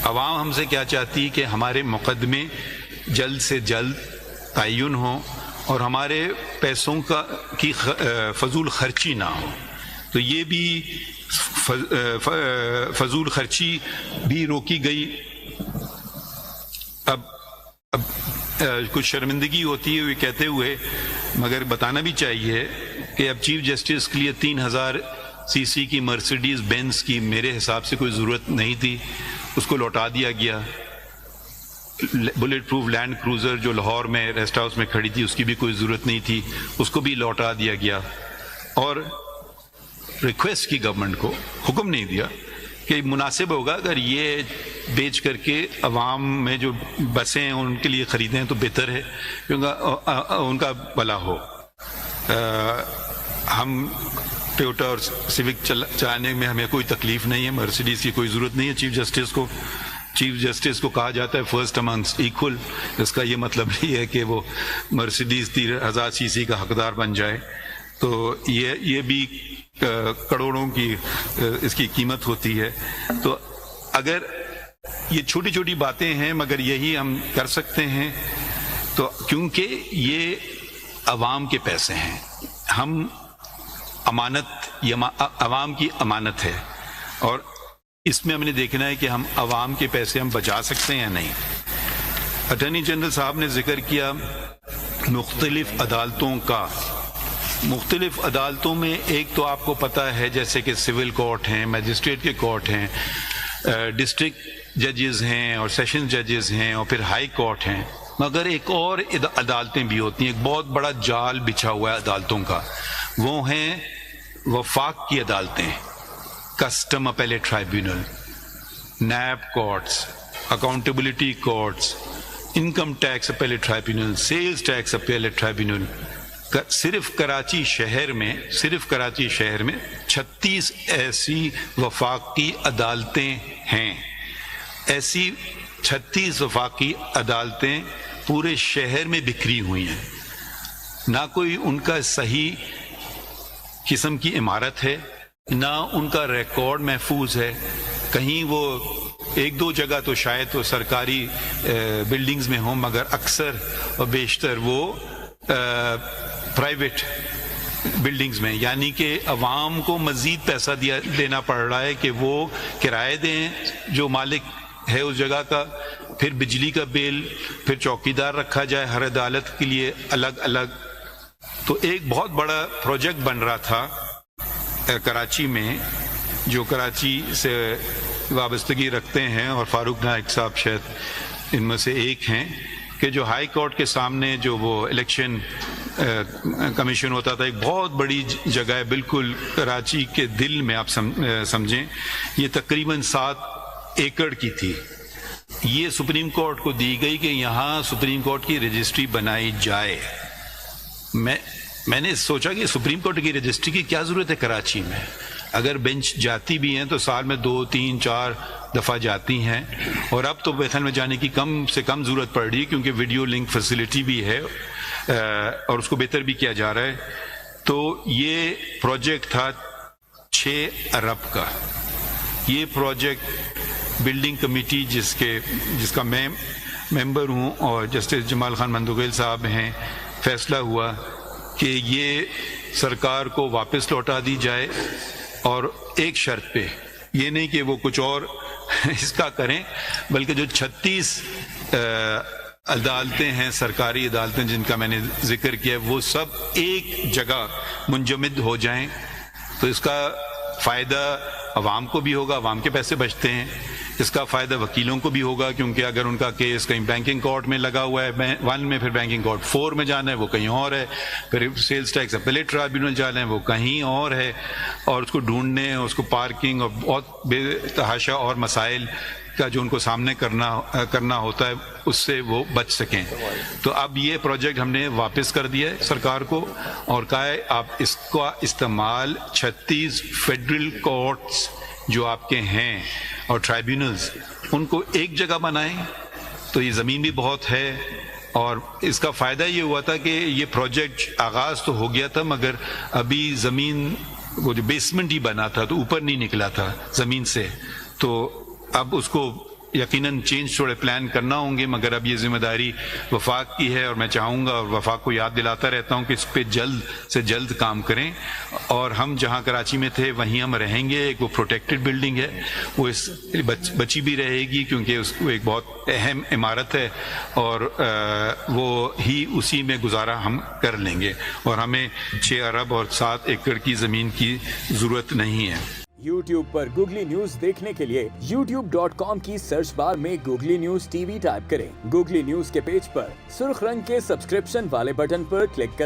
عوام ہم سے کیا چاہتی ہے کہ ہمارے مقدمے جلد سے جلد تعین ہوں اور ہمارے پیسوں کی فضول خرچی نہ ہو. تو یہ بھی فضول خرچی بھی روکی گئی. اب کچھ شرمندگی ہوتی ہے یہ کہتے ہوئے، مگر بتانا بھی چاہیے کہ اب چیف جسٹس کے لیے 3000 سی سی کی مرسیڈیز بینز کی میرے حساب سے کوئی ضرورت نہیں تھی، اس کو لوٹا دیا گیا. بلٹ پروف لینڈ کروزر جو لاہور میں ریسٹ ہاؤس میں کھڑی تھی اس کی بھی کوئی ضرورت نہیں تھی، اس کو بھی لوٹا دیا گیا. اور ریکویسٹ کی گورنمنٹ کو، حکم نہیں دیا کہ مناسب ہوگا اگر یہ بیچ کر کے عوام میں جو بسیں ہیں ان کے لیے خریدیں تو بہتر ہے کیونکہ ان کا بھلا ہو. ہم ٹویوٹا اور سیوک چلانے میں ہمیں کوئی تکلیف نہیں ہے، مرسیڈیز کی کوئی ضرورت نہیں ہے چیف جسٹس کو. چیف جسٹس کو کہا جاتا ہے فرسٹ امنگسٹ ایکول، اس کا یہ مطلب نہیں ہے کہ وہ مرسیڈیز 3000 سی سی کا حقدار بن جائے. تو یہ بھی کروڑوں کی اس کی قیمت ہوتی ہے. تو اگر یہ چھوٹی چھوٹی باتیں ہیں مگر یہی ہم کر سکتے ہیں، تو کیونکہ یہ عوام کے پیسے ہیں، ہم امانت، یہ عوام کی امانت ہے اور اس میں ہم نے دیکھنا ہے کہ ہم عوام کے پیسے ہم بچا سکتے ہیں یا نہیں. اٹارنی جنرل صاحب نے ذکر کیا مختلف عدالتوں کا. مختلف عدالتوں میں ایک تو آپ کو پتہ ہے جیسے کہ سول کورٹ ہیں، میجسٹریٹ کے کورٹ ہیں، ڈسٹرکٹ ججز ہیں اور سیشن ججز ہیں اور پھر ہائی کورٹ ہیں. مگر ایک اور عدالتیں بھی ہوتی ہیں، ایک بہت بڑا جال بچھا ہوا ہے عدالتوں کا، وہ ہیں وفاق کی عدالتیں، custom appellate tribunal, NAB courts, accountability courts, income tax appellate tribunal, sales tax appellate tribunal. صرف کراچی شہر میں 36 ایسی وفاقی عدالتیں ہیں. ایسی 36 وفاقی عدالتیں پورے شہر میں بکھری ہوئی ہیں. نہ کوئی ان کا صحیح قسم کی عمارت ہے، نہ ان کا ریکارڈ محفوظ ہے. کہیں وہ ایک دو جگہ تو شاید وہ سرکاری بلڈنگز میں ہوں مگر اکثر اور بیشتر وہ پرائیویٹ بلڈنگز میں، یعنی کہ عوام کو مزید پیسہ دینا پڑ رہا ہے کہ وہ کرائے دیں جو مالک ہے اس جگہ کا، پھر بجلی کا بل، پھر چوکیدار رکھا جائے ہر عدالت کے لیے الگ الگ. تو ایک بہت بڑا پروجیکٹ بن رہا تھا کراچی میں، جو کراچی سے وابستگی رکھتے ہیں اور فاروق نائک صاحب شاید ان میں سے ایک ہیں، کہ جو ہائی کورٹ کے سامنے جو وہ الیکشن کمیشن ہوتا تھا، ایک بہت بڑی جگہ ہے بالکل کراچی کے دل میں، آپ سمجھیں یہ تقریباً 7 ایکڑ کی تھی. یہ سپریم کورٹ کو دی گئی کہ یہاں سپریم کورٹ کی رجسٹری بنائی جائے. میں نے سوچا کہ سپریم کورٹ کی رجسٹری کی کیا ضرورت ہے کراچی میں؟ اگر بینچ جاتی بھی ہیں تو سال میں 2 3 4 دفعہ جاتی ہیں، اور اب تو بیتھل میں جانے کی کم سے کم ضرورت پڑ رہی ہے کیونکہ ویڈیو لنک فیسلٹی بھی ہے اور اس کو بہتر بھی کیا جا رہا ہے. تو یہ پروجیکٹ تھا 6 ارب کا. یہ پروجیکٹ بلڈنگ کمیٹی جس کا میں ممبر ہوں اور جسٹس جمال خان مندوگیل صاحب ہیں، فیصلہ ہوا کہ یہ سرکار کو واپس لوٹا دی جائے، اور ایک شرط پہ، یہ نہیں کہ وہ کچھ اور اس کا کریں، بلکہ جو 36 عدالتیں ہیں، سرکاری عدالتیں جن کا میں نے ذکر کیا، وہ سب ایک جگہ منجمد ہو جائیں. تو اس کا فائدہ عوام کو بھی ہوگا، عوام کے پیسے بچتے ہیں. اس کا فائدہ وکیلوں کو بھی ہوگا کیونکہ اگر ان کا کیس کہیں بینکنگ کورٹ میں لگا ہوا ہے 1 میں، پھر بینکنگ کورٹ 4 میں جانا ہے وہ کہیں اور ہے، پھر سیلز ٹیکس اپیلیٹ ٹرائیبیونل جانا ہے وہ کہیں اور ہے، اور اس کو ڈھونڈنے، اس کو پارکنگ اور بہت بے تحاشا اور مسائل کا جو ان کو سامنے کرنا ہوتا ہے اس سے وہ بچ سکیں. تو اب یہ پروجیکٹ ہم نے واپس کر دیا ہے سرکار کو اور کہا ہے آپ اس کا استعمال 36 فیڈرل کورٹس جو آپ کے ہیں اور ٹرائیبیونلز، ان کو ایک جگہ بنائیں. تو یہ زمین بھی بہت ہے، اور اس کا فائدہ یہ ہوا تھا کہ یہ پروجیکٹ آغاز تو ہو گیا تھا مگر ابھی زمین وہ جو بیسمنٹ ہی بنا تھا تو اوپر نہیں نکلا تھا زمین سے. تو اب اس کو یقیناً چینج تھوڑے پلان کرنا ہوں گے، مگر اب یہ ذمہ داری وفاق کی ہے، اور میں چاہوں گا اور وفاق کو یاد دلاتا رہتا ہوں کہ اس پہ جلد سے جلد کام کریں. اور ہم جہاں کراچی میں تھے وہیں ہم رہیں گے. ایک وہ پروٹیکٹڈ بلڈنگ ہے، وہ اس بچی بھی رہے گی کیونکہ اس کو ایک بہت اہم عمارت ہے، اور وہ ہی اسی میں گزارا ہم کر لیں گے، اور ہمیں 6 ارب اور 7 ایکڑ کی زمین کی ضرورت نہیں ہے. YouTube پر گوگلی نیوز دیکھنے کے لیے youtube.com کی سرچ بار میں googly news T V type کریں. گوگلی نیوز کے پیج پر سرخ رنگ کے سبسکرپشن والے بٹن پر کلک کرنا